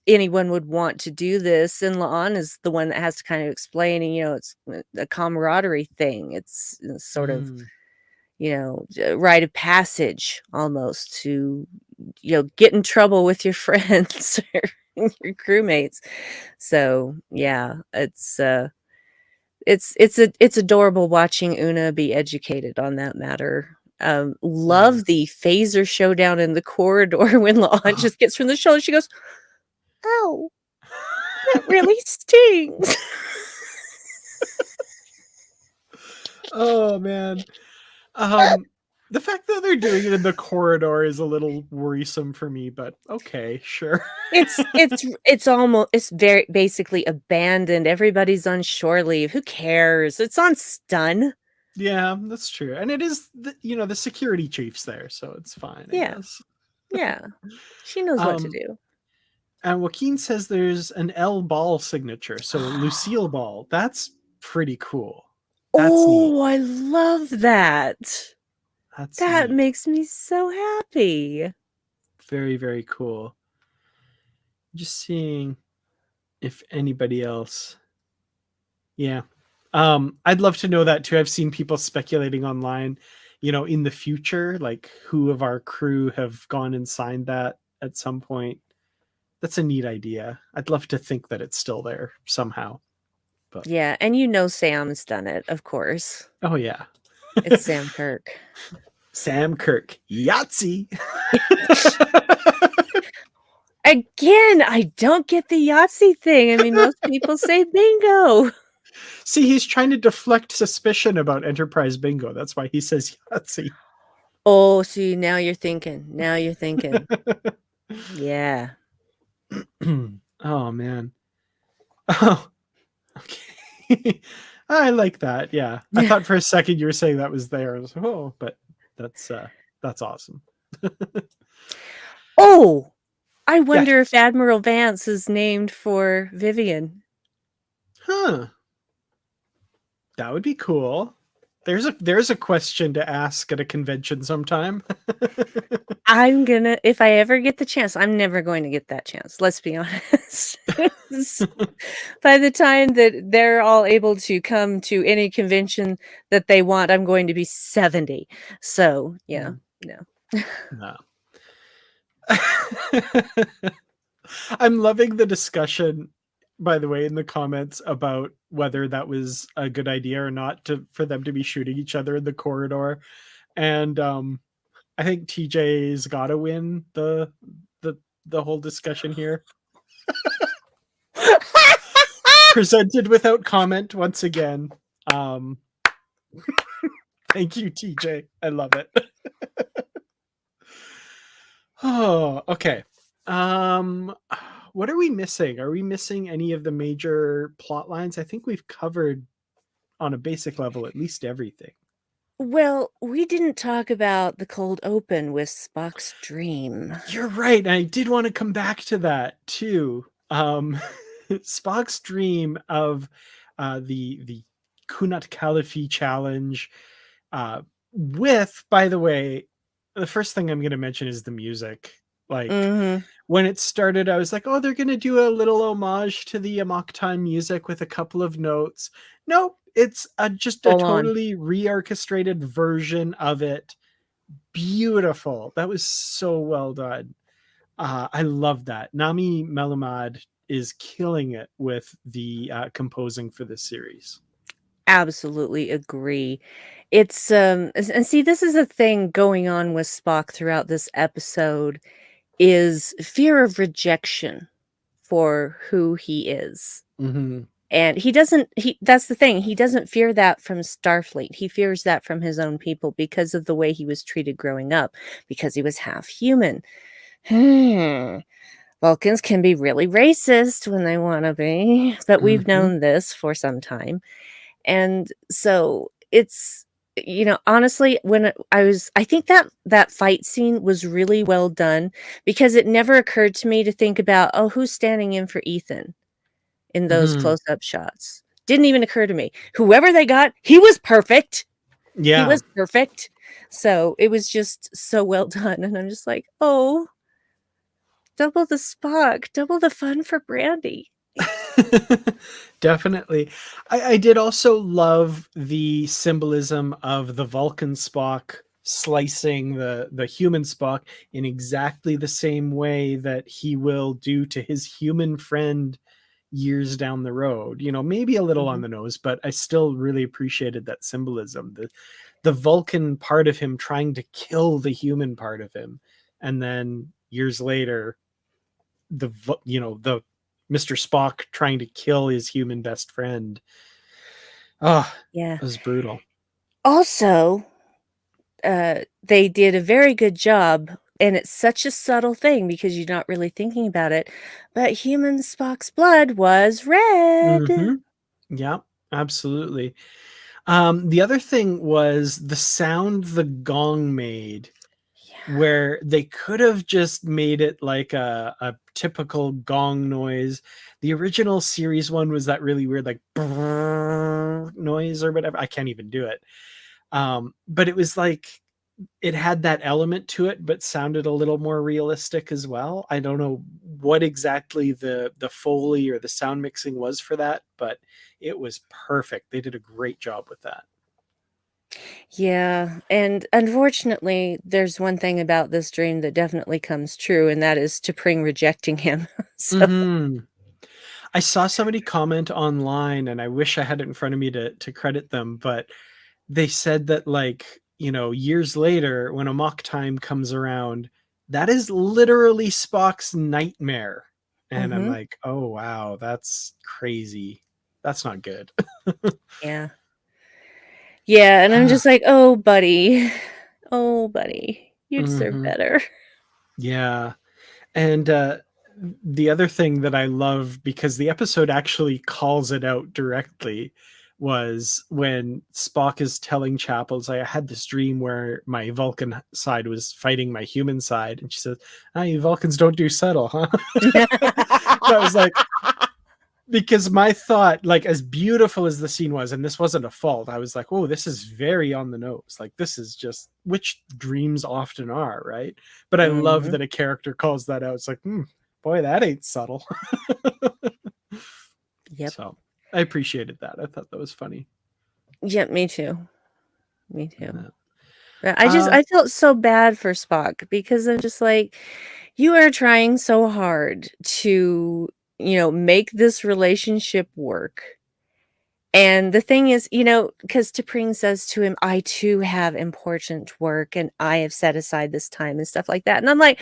anyone would want to do this, and La'an is the one that has to kind of explain, and, it's a camaraderie thing. It's sort of, Mm, a rite of passage almost to, get in trouble with your friends or your crewmates. So, yeah, it's adorable watching Una be educated on that matter. yeah. Love the phaser showdown in the corridor when La'an Oh, just gets from the shoulder, she goes, "Ow, that really stings." oh man. Um, the fact that they're doing it in the corridor is a little worrisome for me, but okay, sure. It's very basically abandoned, everybody's on shore leave, who cares? It's on stun. Yeah, that's true. And it is the security chief's there, so it's fine, I Yeah, guess. yeah, she knows what to Um, do. and Joaquin says there's an L Ball signature, so Lucille Ball. That's pretty cool. That's neat. Oh, I love that. That's That neat. makes me so happy. Very, very cool. Just seeing if anybody else. Yeah. I'd love to know that too. I've seen people speculating online, in the future, like who of our crew have gone and signed that at some point. That's a neat idea. I'd love to think that it's still there somehow. But Yeah, and Sam's done it, of course. oh yeah. It's Sam Kirk. Sam Kirk. Yahtzee. Again, I don't get the Yahtzee thing. I mean, most people say bingo. See, he's trying to deflect suspicion about Enterprise Bingo. That's why he says Yahtzee. Oh, see, now you're thinking. Now you're thinking. Yeah. Oh man. Oh, okay. I like that. Yeah. I thought for a second you were saying that was there. I was like, oh, but that's awesome. Oh, I Yes. wonder if Admiral Vance is named for Vivian. Huh. That would be cool. There's a question to ask at a convention sometime. I'm gonna, if I ever get the chance, I'm never going to get that chance. Let's be honest. By the time that they're all able to come to any convention that they want, I'm going to be 70. So, yeah, no. No. I'm loving the discussion, by the way, in the comments about whether that was a good idea or not for them to be shooting each other in the corridor. And I think TJ's got to win the whole discussion here. Presented without comment once again. Thank you, TJ. I love it. Oh, okay. What are we missing? Are we missing any of the major plot lines? I think we've covered on a basic level at least everything. Well, we didn't talk about the cold open with Spock's dream. You're right. I did want to come back to that too. Spock's dream of the Kunat Kalifi challenge. With, by the way, the first thing I'm going to mention is the music. Like Mhm. when it started, I was like, oh, they're going to do a little homage to the Amok time music with a couple of notes. Nope, it's just a Full on. totally reorchestrated version of it. Beautiful. That was so well done. I love that. Nami Melamad is killing it with the composing for this series. Absolutely agree. It's, and see, this is a thing going on with Spock throughout this episode, is fear of rejection for who he is. Mm-hmm. And that's the thing, he doesn't fear that from Starfleet, he fears that from his own people because of the way he was treated growing up, because he was half human. Vulcans can be really racist when they wanna be, but we've Mm-hmm. known this for some time. And so it's, honestly, I think that fight scene was really well done because it never occurred to me to think about, oh, who's standing in for Ethan in those Mm-hmm. close-up shots. Didn't even occur to me. Whoever they got, he was perfect. He Yeah. was perfect. So it was just so well done. And I'm just like, oh, double the Spock, double the fun for Brandi. Definitely. I did also love the symbolism of the Vulcan Spock slicing the human Spock in exactly the same way that he will do to his human friend years down the road. Maybe a little on Mhm. the nose, but I still really appreciated that symbolism. The Vulcan part of him trying to kill the human part of him, and then years later the Mr. Spock trying to kill his human best friend. Oh, Yeah. it was brutal. Also, they did a very good job, and it's such a subtle thing because you're not really thinking about it, but human Spock's blood was red. Mm-hmm. Yeah, absolutely. The other thing was the sound the gong made, Yeah. where they could have just made it like a typical gong noise. The original series one was that really weird, like brrr noise or whatever. I can't even do it. But it was like it had that element to it, but sounded a little more realistic as well. I don't know what exactly the foley or the sound mixing was for that, but it was perfect. They did a great job with that. Yeah, and unfortunately, there's one thing about this dream that definitely comes true, and that is T'Pring rejecting him. So Hmm. I saw somebody comment online, and I wish I had it in front of me to credit them, but they said that, like, years later when a mock time comes around, that is literally Spock's nightmare. And I'm mhm. like, oh wow, that's crazy. That's not good. Yeah. Yeah, and I'm just like, "Oh, buddy. Oh, buddy. You deserve Hmm. better." Yeah. And the other thing that I love, because the episode actually calls it out directly, was when Spock is telling Chapels, I had this dream where my Vulcan side was fighting my human side. And she says, ah, you Vulcans don't do subtle, huh? I was like, because my thought, like, as beautiful as the scene was, and this wasn't a fault, I was like, oh, this is very on the nose. Like, this is just, which dreams often are, right? But I love Mhm. that a character calls that out. It's like, boy, that ain't subtle. Yep. So I appreciated that. I thought that was funny. Yep, me too. Me too. Yeah. But Uh, I felt so bad for Spock because I'm just like, "You are trying so hard to, make this relationship work." And the thing is, because T'Pring says to him, "I too have important work, and I have set aside this time," and stuff like that, and I'm like,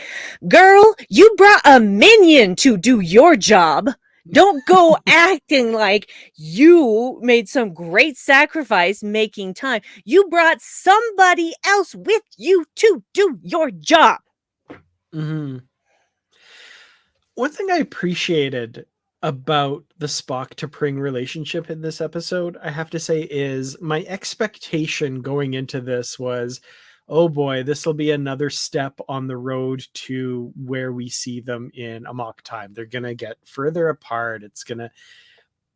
"Girl, you brought a minion to do your job. Don't go acting like you made some great sacrifice making time. You brought somebody else with you to do your job." mhm. One thing I appreciated about the Spock to Pring relationship in this episode, I have to say, is my expectation going into this was, oh boy, this will be another step on the road to where we see them in Amok Time. They're going to get further apart.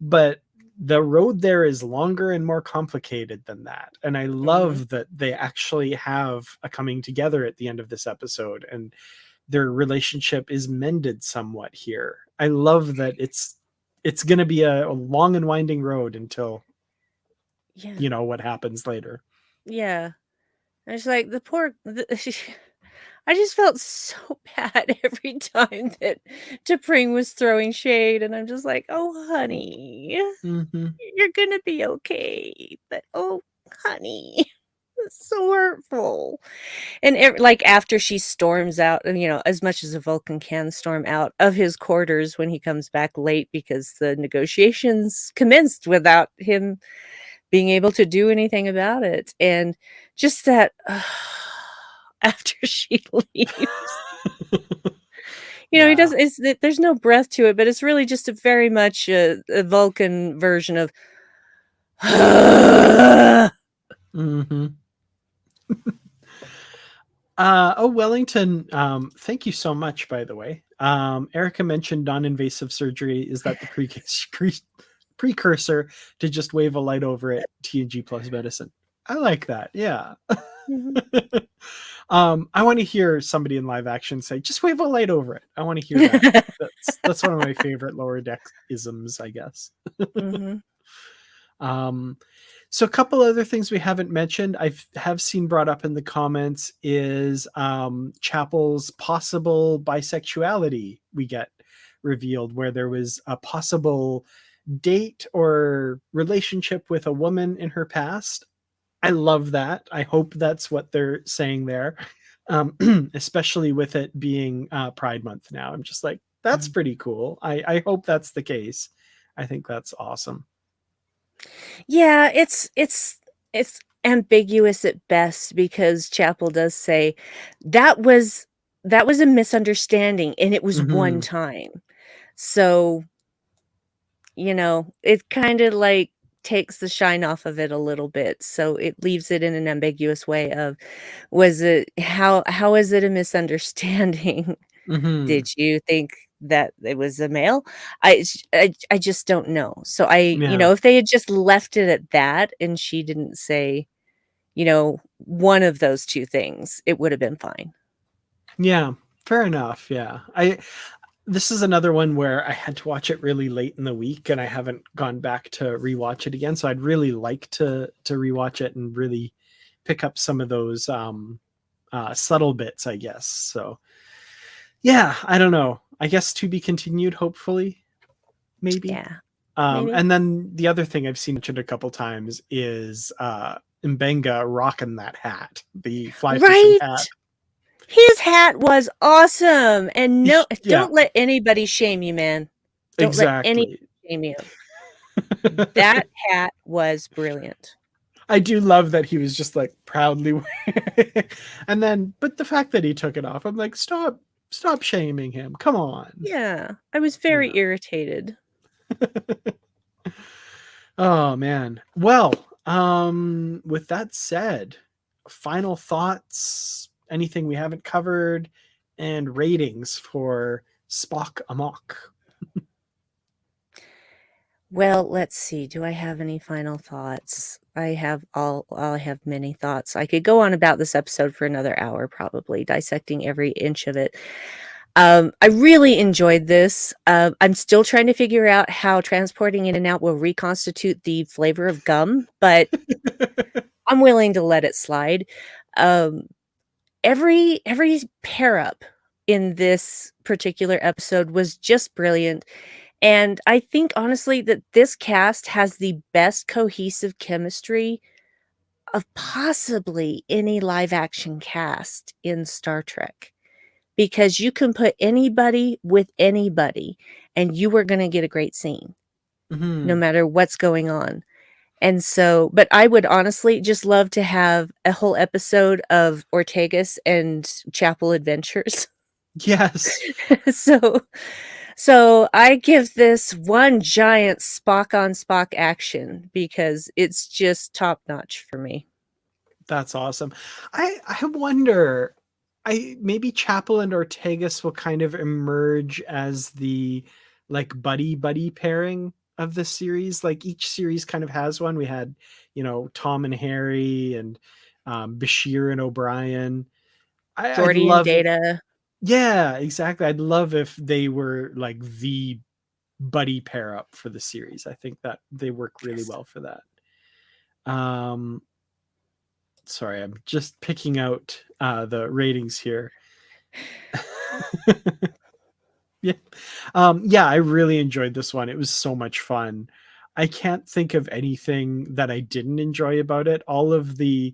But the road there is longer and more complicated than that. And I Mhm. love that they actually have a coming together at the end of this episode, and their relationship is mended somewhat here. I love that it's going to be a long and winding road until Yeah. what happens later. Yeah. And it's like I just felt so bad every time that T'Pring was throwing shade, and I'm just like, "Oh, honey, Hmm. you're gonna be okay." But, oh, honey, it's so hurtful. And like after she storms out, and, as much as a Vulcan can storm out of his quarters when he comes back late because the negotiations commenced without him being able to do anything about it, and just that after she leaves, he Yeah. doesn't there's no breath to it, but it's really just a very much a Vulcan version of Hmm. Oh, Wellington, thank you so much, by the way. Erica mentioned non-invasive surgery. Is that the precursor to just wave a light over it, TNG plus medicine? I like that. Yeah. Mhm. I want to hear somebody in live action say, just wave a light over it. I want to hear that. That's one of my favorite lower deck isms, I guess. Mhm. Um, so a couple other things we haven't mentioned, I have seen brought up in the comments, is Chapel's possible bisexuality we get revealed, where there was a possible date or relationship with a woman in her past. I love that. I hope that's what they're saying there, especially with it being Pride Month now. I'm just like, that's Mhm. pretty cool. I hope that's the case. I think that's awesome. Yeah, it's ambiguous at best because Chapel does say that was that was a misunderstanding and it was one Hmm. time. So, it kinda, like, takes the shine off of it a little bit, so it leaves it in an ambiguous way of, was it how is it a misunderstanding? Hmm. Did you think that it was a male? I just don't know. So Yeah. if they had just left it at that and she didn't say, one of those 2 things, it would have been fine. Yeah. Fair enough. Yeah. This is another one where I had to watch it really late in the week and I haven't gone back to rewatch it again. So I'd really like to rewatch it and really pick up some of those subtle bits, I guess. So yeah, I don't know. I guess to be continued, hopefully, maybe. Yeah, maybe. And then the other thing I've seen mentioned a couple times is Mbenga rocking that hat, the fly fishing hat. Right? His hat was awesome, and no, Yeah, don't let anybody shame you, man. Don't let anybody exactly. shame you. That hat was brilliant. I do love that he was just like proudly wearing and then but the fact that he took it off, I'm like, stop shaming him. Come on. Yeah, I was Yeah. very irritated. Oh man. Well, with that said, final thoughts, anything we haven't covered, and ratings for Spock Amok. Well, let's see. Do I have any final thoughts? I have many thoughts. I could go on about this episode for another hour, probably dissecting every inch of it. I really enjoyed this. I'm still trying to figure out how transporting in and out will reconstitute the flavor of gum, but I'm willing to let it slide. Um, every pair up in this particular episode was just brilliant. And I think honestly that this cast has the best cohesive chemistry of possibly any live action cast in Star Trek. Because you can put anybody with anybody and you are going to get a great scene no Mhm. matter what's going on. And so, but I would honestly just love to have a whole episode of Ortegas and Chapel Adventures. Yes. so So I give this one giant Spock on Spock action because it's just top notch for me. That's awesome. I wonder, I maybe Chapel and Ortegas will kind of emerge as the like buddy pairing of the series. Like each series kind of has one. We had, Tom and Harry and Bashir and O'Brien. I'd Jordy and love if, Data. yeah, exactly. I'd love if they were like the buddy pair up for the series. I think that they work really Yes. well for that. Um, Sorry, I'm just picking out the ratings here. Yeah. Yeah, I really enjoyed this one. It was so much fun. I can't think of anything that I didn't enjoy about it. All of the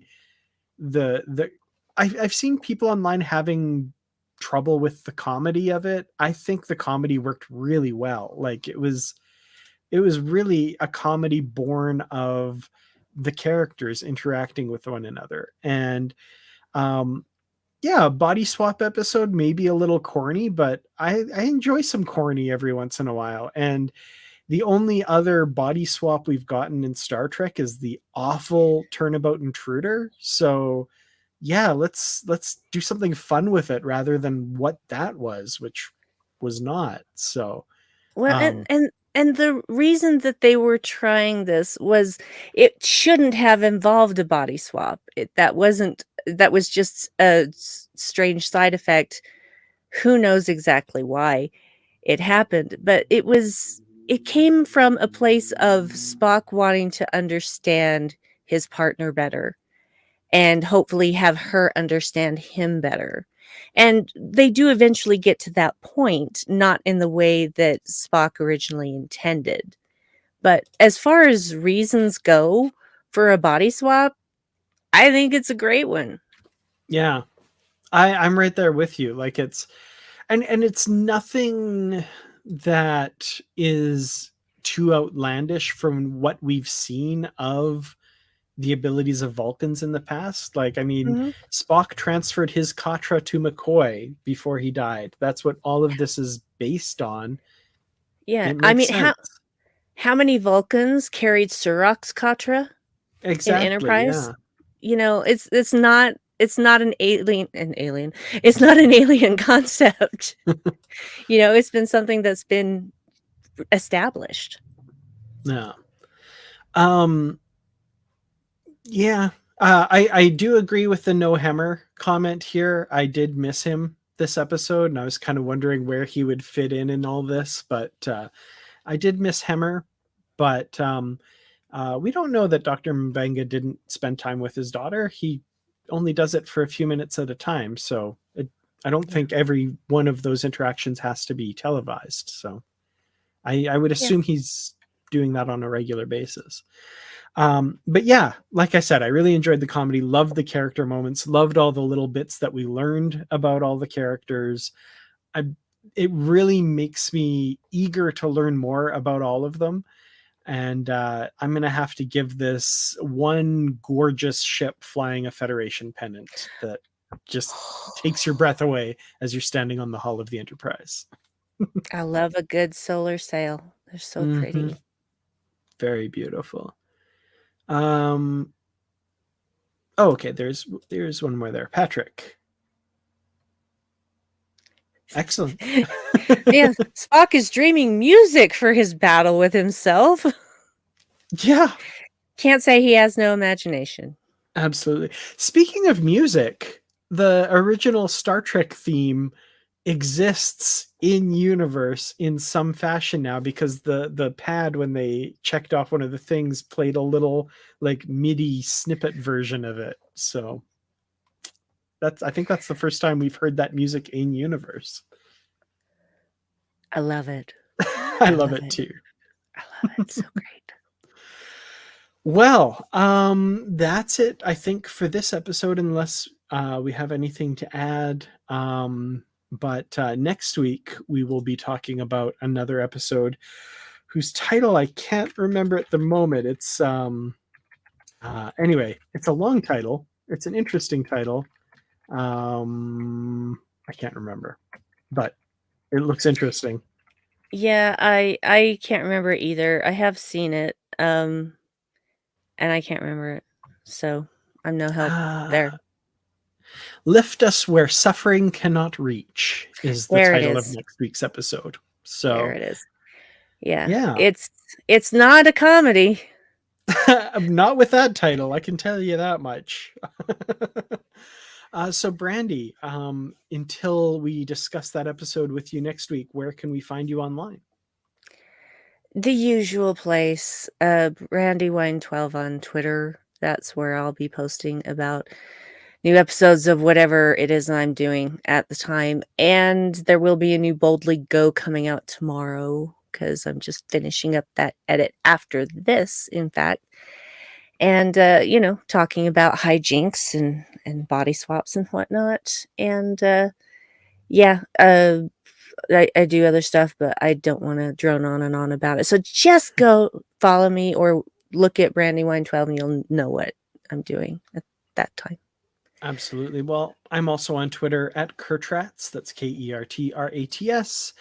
I've seen people online having trouble with the comedy of it. I think the comedy worked really well. Like it was really a comedy born of the characters interacting with one another. And um yeah, a body swap episode maybe a little corny, but I enjoy some corny every once in a while. And the only other body swap we've gotten in Star Trek is the awful Turnabout Intruder. So yeah, let's do something fun with it rather than what that was, which was not. So Well, um and the reason that they were trying this was it shouldn't have involved a body swap. That was just a strange side effect. Who knows exactly why it happened, but it came from a place of Spock wanting to understand his partner better and hopefully have her understand him better. And they do eventually get to that point, not in the way that Spock originally intended. But as far as reasons go for a body swap, I think it's a great one. yeah, I'm right there with you. Like and it's nothing that is too outlandish from what we've seen of the abilities of Vulcans in the past. Like, I mean, Mhm. Spock transferred his Katra to McCoy before he died. That's what all of this is based on. Yeah, It I makes mean, sense. how many Vulcans carried Surak's Katra in Exactly. Enterprise? Yeah. You know, it's not an alien. It's not an alien concept. You know, it's been something that's been established. Yeah. Um, yeah. I do agree with the no Hemmer comment here. I did miss him this episode, and I was kind of wondering where he would fit in all this, but I did miss Hemmer. But we don't know that Dr. Mbenga didn't spend time with his daughter. He only does it for a few minutes at a time. So I don't Yeah. think every one of those interactions has to be televised. So I would Yeah. assume he's doing that on a regular basis. But yeah, like I said, I really enjoyed the comedy, loved the character moments, loved all the little bits that we learned about all the characters. I, it really makes me eager to learn more about all of them. And I'm going to have to give this one gorgeous ship flying a Federation pennant that just takes your breath away as you're standing on the hull of the Enterprise. I love a good solar sail. They're so Mm-hmm. pretty. Very beautiful. Oh, okay. There's one more there. Patrick. Excellent. Man, Spock is dreaming music for his battle with himself. Yeah, Can't say he has no imagination. absolutely. Speaking of music, the original Star Trek theme exists in universe in some fashion now, because the pad, when they checked off one of the things, played a little like MIDI snippet version of it. So I think that's the first time we've heard that music in universe. I love it. I I love love it it. too. I love it. So great. Well, that's it, I think, for this episode, unless we have anything to add. But next week, we will be talking about another episode whose title I can't remember at the moment. It's anyway, it's a long title. It's an interesting title. I can't remember, but it looks interesting. Yeah, I can't remember either. I have seen it, and I can't remember it. So I'm no help there. Lift Us Where Suffering Cannot Reach is the There it title of is. next week's episode. There So, it is. Yeah. yeah. It's not a comedy. Not with that title, I can tell you that much. So, Brandi, until we discuss that episode with you next week, where can we find you online? The usual place, Brandywine12 on Twitter. That's where I'll be posting about new episodes of whatever it is I'm doing at the time. And there will be a new Boldly Go coming out tomorrow, because I'm just finishing up that edit after this, in fact. And, talking about hijinks and body swaps and whatnot. And, yeah, I do other stuff, but I don't want to drone on and on about it. So just go follow me or look at Brandywine12 and you'll know what I'm doing at that time. Absolutely. Well, I'm also on Twitter at Kertrats. That's Kertrats.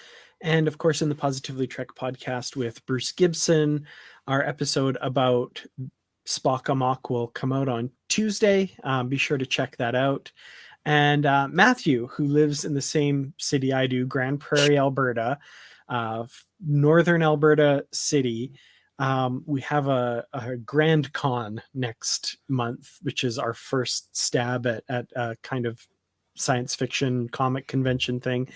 And of course, in the Positively Trek podcast with Bruce Gibson, our episode about Spock Amok will come out on Tuesday. Be sure to check that out. And Matthew, who lives in the same city I do, Grand Prairie, Alberta, northern Alberta city. We have a Grand Con next month, which is our first stab at a kind of science fiction comic convention thing.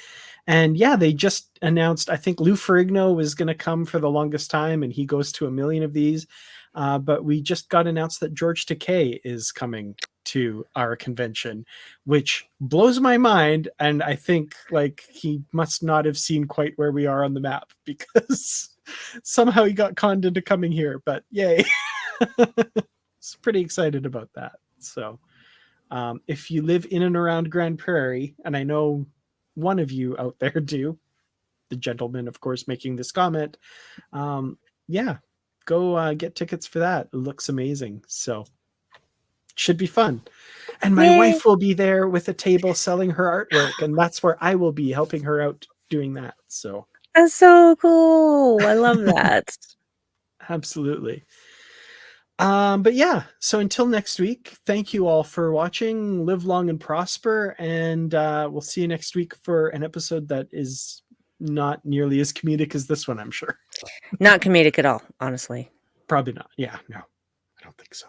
And yeah, they just announced, I think Lou Ferrigno was going to come for the longest time, and he goes to a million of these. But we just got announced that George Takei is coming to our convention, which blows my mind. And I think like he must not have seen quite where we are on the map, because somehow he got conned into coming here. But yay. It's pretty excited about that. So if you live in and around Grand Prairie, and I know one of you out there do, the gentleman, of course, making this comment, yeah, go get tickets for that. It looks amazing. So should be fun. And my Yay! wife will be there with a table selling her artwork, and that's where I will be helping her out doing that. So That's so cool. I love that. absolutely. But yeah, so until next week, thank you all for watching. Live long and prosper, and we'll see you next week for an episode that is not nearly as comedic as this one, I'm sure. Not comedic at all, honestly. Probably not. Yeah, no, I don't think so.